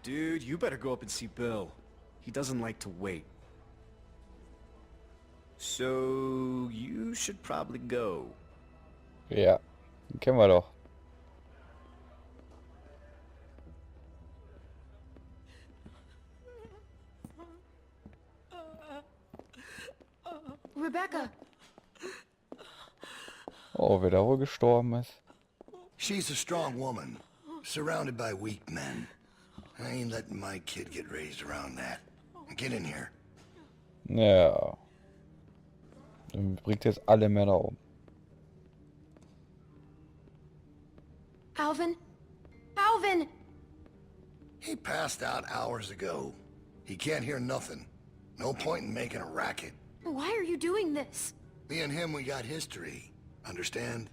Dude, you better go up and see Bill. He doesn't like to wait. So, you should probably go. Ja, den kennen wir doch. Rebecca! Oh, wer da wohl gestorben ist. She's a strong woman, surrounded by weak men. I ain't letting my kid get raised around that. Get in here. Ja. Dann bringt jetzt alle Männer um. Alvin? Alvin! He passed out hours ago. He can't hear nothing. No point in making a racket. Why are you doing this? Me and him, we got history. Understand?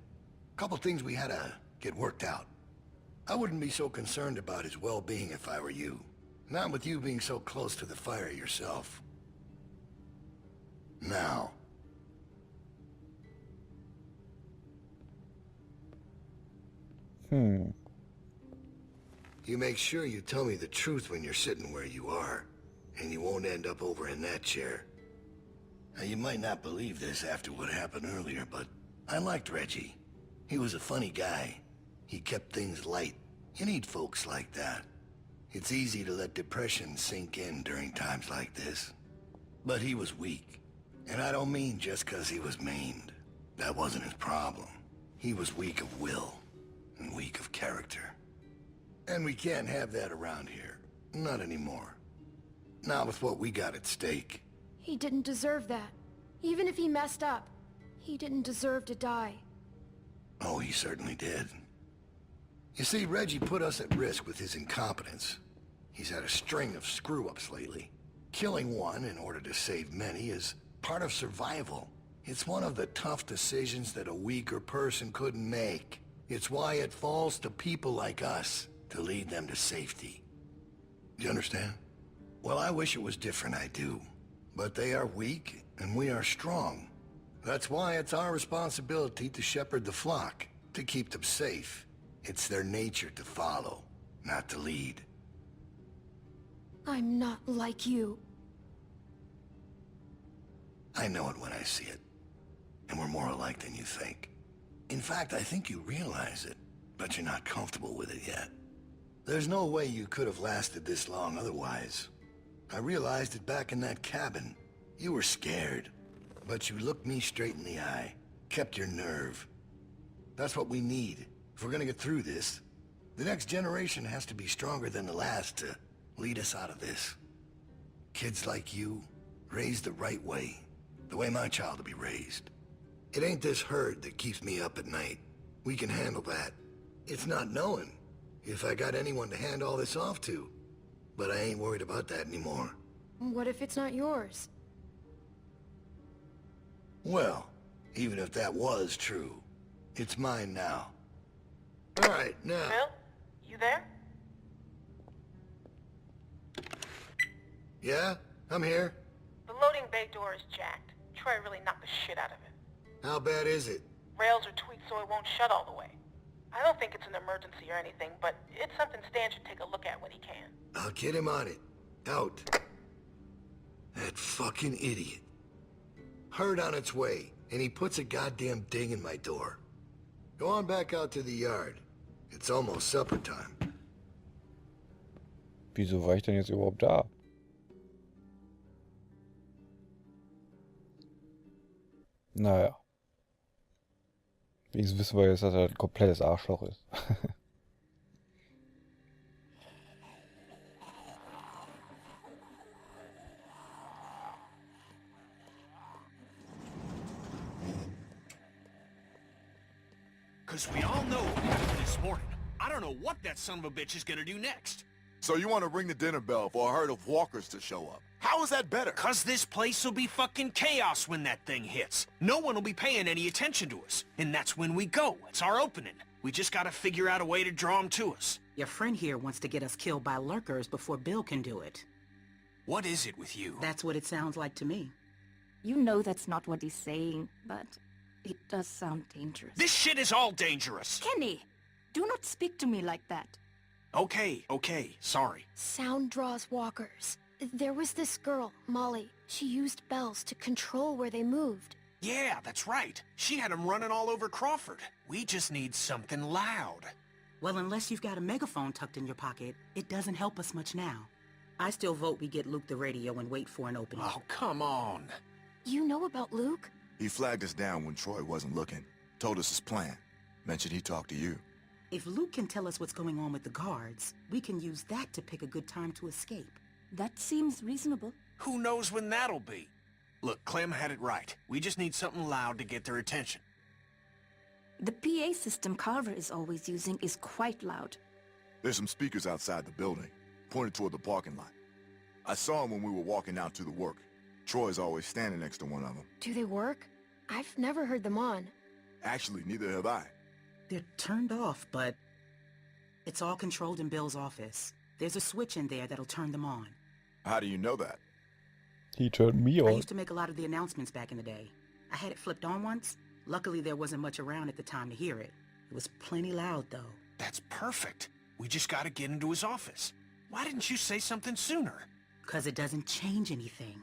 Couple things we had to get worked out. I wouldn't be so concerned about his well-being if I were you. Not with you being so close to the fire yourself. Now. You make sure you tell me the truth when you're sitting where you are, and you won't end up over in that chair. Now, you might not believe this after what happened earlier, but I liked Reggie. He was a funny guy. He kept things light. You need folks like that. It's easy to let depression sink in during times like this. But he was weak. And I don't mean just 'cause he was maimed. That wasn't his problem. He was weak of will, and weak of character. And we can't have that around here. Not anymore. Not with what we got at stake. He didn't deserve that. Even if he messed up, he didn't deserve to die. Oh, he certainly did. You see, Reggie put us at risk with his incompetence. He's had a string of screw-ups lately. Killing one in order to save many is part of survival. It's one of the tough decisions that a weaker person couldn't make. It's why it falls to people like us to lead them to safety. Do you understand? Well, I wish it was different, I do. But they are weak, and we are strong. That's why it's our responsibility to shepherd the flock, to keep them safe. It's their nature to follow, not to lead. I'm not like you. I know it when I see it. And we're more alike than you think. In fact, I think you realize it, but you're not comfortable with it yet. There's no way you could have lasted this long otherwise. I realized it back in that cabin. You were scared, but you looked me straight in the eye, kept your nerve. That's what we need. If we're gonna get through this, the next generation has to be stronger than the last to lead us out of this. Kids like you, raised the right way, the way my child will be raised. It ain't this herd that keeps me up at night. We can handle that. It's not knowing if I got anyone to hand all this off to. But I ain't worried about that anymore. What if it's not yours? Well, even if that was true, it's mine now. All right, now... Bill? You there? Yeah? I'm here. The loading bay door is jacked. Troy really knocked the shit out of it. How bad is it? Rails are tweaked so it won't shut all the way. I don't think it's an emergency or anything, but it's something Stan should take a look at when he can. I'll get him on it. Out. That fucking idiot. Herd on its way, and he puts a goddamn ding in my door. Go on back out to the yard. It's almost supper time. Wieso war ich denn jetzt überhaupt da? Naja. Wenigstens wissen wir jetzt, dass er ein komplettes Arschloch ist. Because we all know what happened this morning. I don't know what that son of a bitch is gonna do next. So you want to ring the dinner bell for a herd of walkers to show up? How is that better? Cause this place will be fucking chaos when that thing hits. No one will be paying any attention to us. And that's when we go. It's our opening. We just gotta figure out a way to draw them to us. Your friend here wants to get us killed by lurkers before Bill can do it. What is it with you? That's what it sounds like to me. You know that's not what he's saying, but it does sound dangerous. This shit is all dangerous. Kenny, do not speak to me like that. Okay, sorry. Sound draws walkers. There was this girl, Molly. She used bells to control where they moved. Yeah, that's right. She had them running all over Crawford. We just need something loud. Well, unless you've got a megaphone tucked in your pocket, it doesn't help us much now. I still vote we get Luke the radio and wait for an opening. Oh, come on. You know about Luke? He flagged us down when Troy wasn't looking. Told us his plan. Mentioned he talked to you. If Luke can tell us what's going on with the guards, we can use that to pick a good time to escape. That seems reasonable. Who knows when that'll be? Look, Clem had it right. We just need something loud to get their attention. The PA system Carver is always using is quite loud. There's some speakers outside the building, pointed toward the parking lot. I saw them when we were walking out to the work. Troy's always standing next to one of them. Do they work? I've never heard them on. Actually, neither have I. They're turned off, but it's all controlled in Bill's office. There's a switch in there that'll turn them on. How do you know that? He turned me I on. used to make a lot of the announcements back in the day. I had it flipped on once. Luckily, there wasn't much around at the time to hear it. It was plenty loud, though. That's perfect. We just gotta get into his office. Why didn't you say something sooner? 'Cause it doesn't change anything.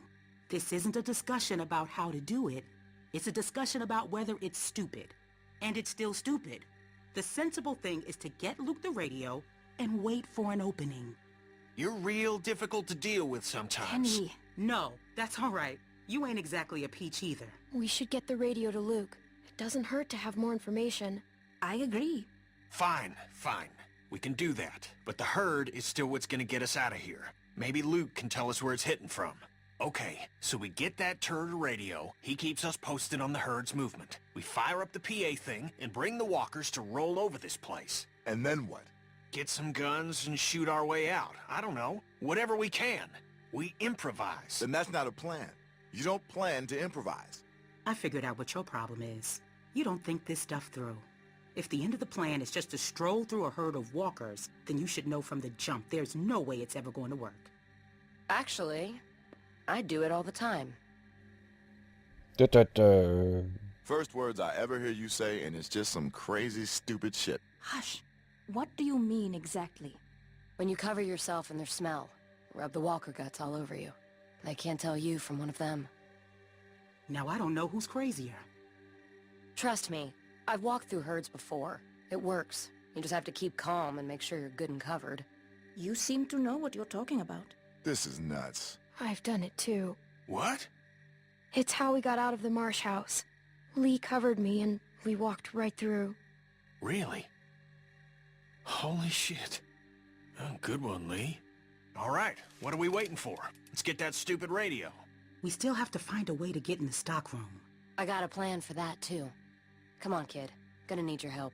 This isn't a discussion about how to do it. It's a discussion about whether it's stupid. And it's still stupid. The sensible thing is to get Luke the radio and wait for an opening. You're real difficult to deal with sometimes. Kenny, No, that's all right. You ain't exactly a peach either. We should get the radio to Luke. It doesn't hurt to have more information. I agree. Fine. We can do that. But the herd is still what's gonna get us out of here. Maybe Luke can tell us where it's hitting from. Okay, so we get that turd radio. He keeps us posted on the herd's movement. We fire up the PA thing and bring the walkers to roll over this place. And then what? Get some guns and shoot our way out. I don't know. Whatever we can. We improvise. Then that's not a plan. You don't plan to improvise. I figured out what your problem is. You don't think this stuff through. If the end of the plan is just to stroll through a herd of walkers, then you should know from the jump there's no way it's ever going to work. Actually, I do it all the time. First words I ever hear you say, and it's just some crazy, stupid shit. Hush. What do you mean exactly? When you cover yourself in their smell, rub the walker guts all over you. They can't tell you from one of them. Now I don't know who's crazier. Trust me, I've walked through herds before. It works. You just have to keep calm and make sure you're good and covered. You seem to know what you're talking about. This is nuts. I've done it too. What? It's how we got out of the marsh house. Lee covered me and we walked right through. Really? Holy shit. Oh, good one, Lee. All right, what are we waiting for? Let's get that stupid radio. We still have to find a way to get in the stockroom. I got a plan for that too. Come on, kid. Gonna need your help.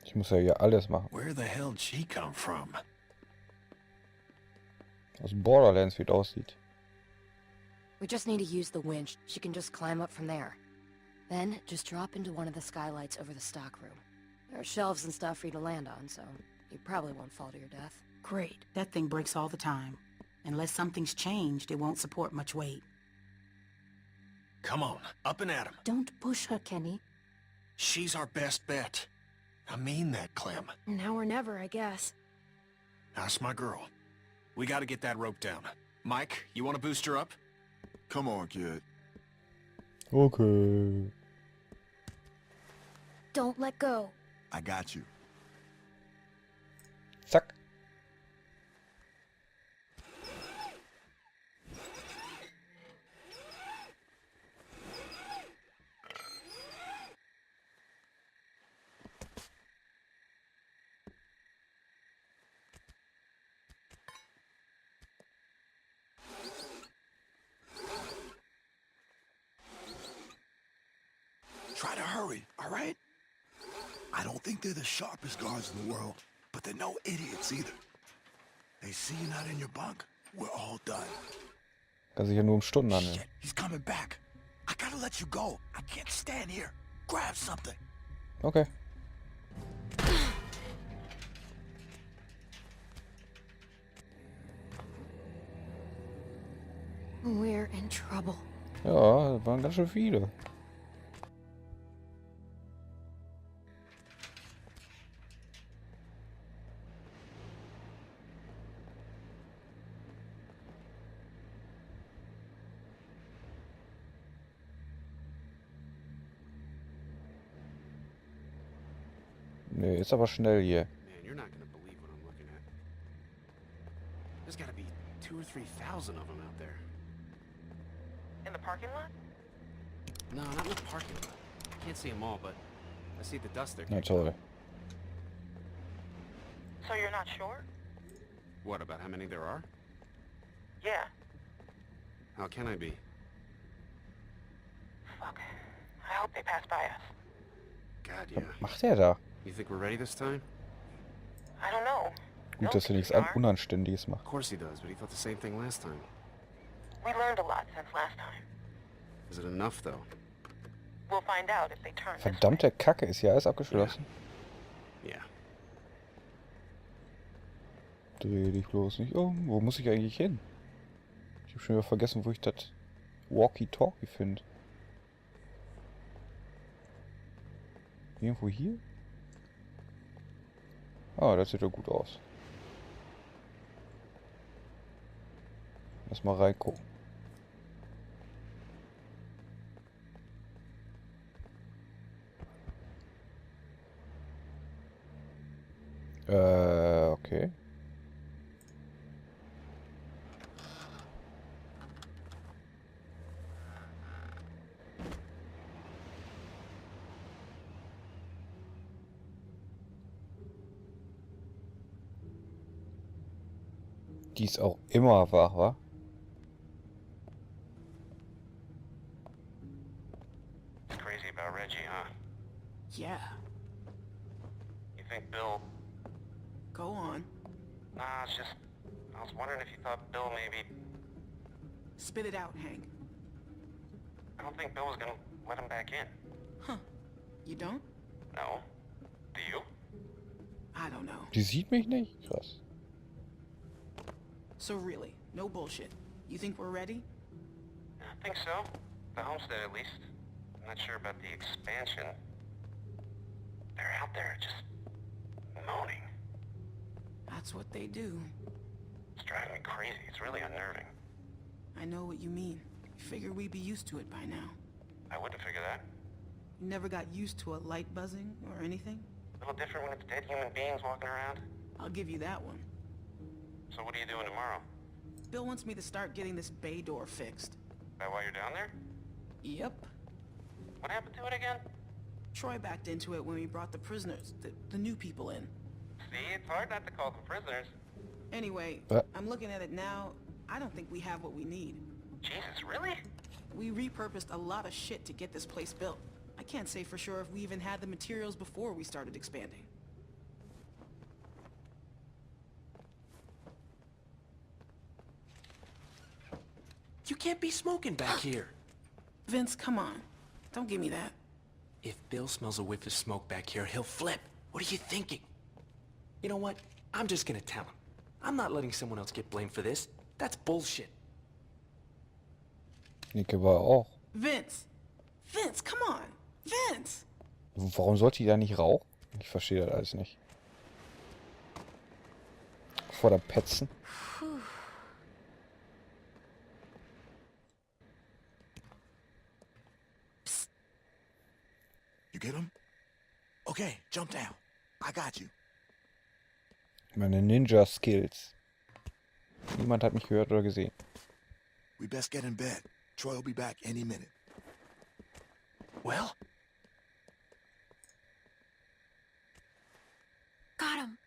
Ich muss ja hier alles machen. Where the hell did she come from? Aus Borderlands, wie es aussieht. We just need to use the winch. She can just climb up from there. Then, just drop into one of the skylights over the stockroom. There are shelves and stuff for you to land on, so you probably won't fall to your death. Great. That thing breaks all the time. Unless something's changed, it won't support much weight. Come on, up and at 'em. Don't push her, Kenny. She's our best bet. I mean that, Clem. Now or never, I guess. That's my girl. We gotta get that rope down. Mike, you wanna boost her up? Come on, kid. Okay. Don't let go. I got you. Zack. Try to hurry, all right? I don't think they're the sharpest guards in the world, but they're no idiots either. They see you not in your bunk, we're all done. Kann sich ja nur um Stunden handeln. Shit, he's coming back. I gotta let you go. I can't stand here. Grab something. Okay. We're in trouble. Ja, das waren ganz schön viele. Okay, ist aber schnell hier. Man, you're not gonna believe what I'm looking at. There's gotta be 2,000 or 3,000 of them out there. In the parking lot? No, not in the parking lot. I can't see them all, but I see the dust they're Na kicking toll. up. So you're not sure? What, about how many there are? Yeah. How can I be? Fuck. I hope they pass by us. God, yeah. Macht er da? You think we're ready this time? I don't know. Gut, dass er nichts Unanständiges macht. Of course he does, but he thought the same thing last time. We learned a lot since last time. Is it enough, though? We'll find out if they turn this way. Verdammte Kacke, ist hier alles abgeschlossen? Yeah. Dreh dich bloß nicht um. Wo muss ich eigentlich hin? Ich habe schon wieder vergessen, wo ich das Walkie-Talkie finde. Irgendwo hier? Ah, das sieht doch gut aus. Lass mal reingucken. Okay. Die ist auch immer wach, wa? Crazy about Reggie, huh? Yeah. You think Bill... Go on. Nah, it's just... I was wondering if you thought Bill maybe... Spit it out, Hank. I don't think Bill was gonna let him back in. Huh. You don't? No. Do you? I don't know. Die sieht mich nicht? Krass. So really, no bullshit. You think we're ready? I think so. The homestead, at least. I'm not sure about the expansion. They're out there just... moaning. That's what they do. It's driving me crazy. It's really unnerving. I know what you mean. Figure we'd be used to it by now. I wouldn't figure that. You never got used to a light buzzing or anything? A little different when it's dead human beings walking around. I'll give you that one. So what are you doing tomorrow? Bill wants me to start getting this bay door fixed. That why you're down there? Yep. What happened to it again? Troy backed into it when we brought the prisoners, the new people in. See, it's hard not to call them prisoners. Anyway, I'm looking at it now. I don't think we have what we need. Jesus, really? We repurposed a lot of shit to get this place built. I can't say for sure if we even had the materials before we started expanding. You can't be smoking back here. Vince, come on. Don't give me that. If Bill smells a whiff of smoke back here, he'll flip. What are you thinking? You know what? I'm just gonna tell him. I'm not letting someone else get blamed for this. That's bullshit. Nicke war auch. Vince! Vince, come on! Vince! Warum sollte die da nicht rauchen? Ich verstehe das alles nicht. Vor der Petzen. You get him? Okay, jump down. I got you. Meine Ninja-Skills. Niemand hat mich gehört oder gesehen. We best get in bed. Troy will be back any minute. Well? Got him.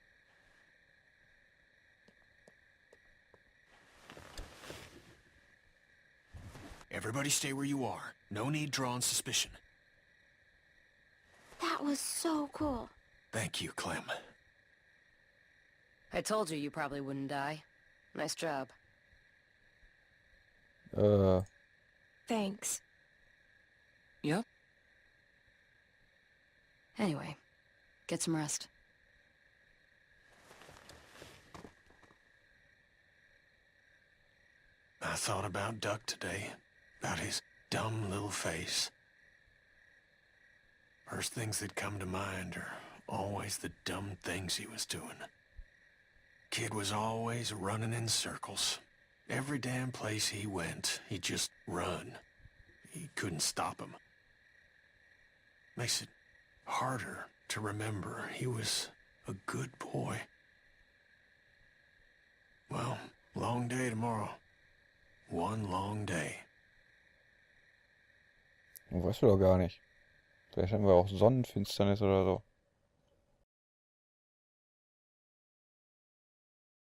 Everybody stay where you are. No need drawing suspicion. That was so cool. Thank you, Clem. I told you probably wouldn't die. Nice job. Thanks. Yep. Anyway, get some rest. I thought about Duck today. About his dumb little face. First things that come to mind are always the dumb things he was doing. Kid was always running in circles. Every damn place he went, he'd just run. He couldn't stop him. Makes it harder to remember. He was a good boy. Well, long day tomorrow. One long day. Weißt du doch gar nicht. Vielleicht haben wir auch Sonnenfinsternis oder so.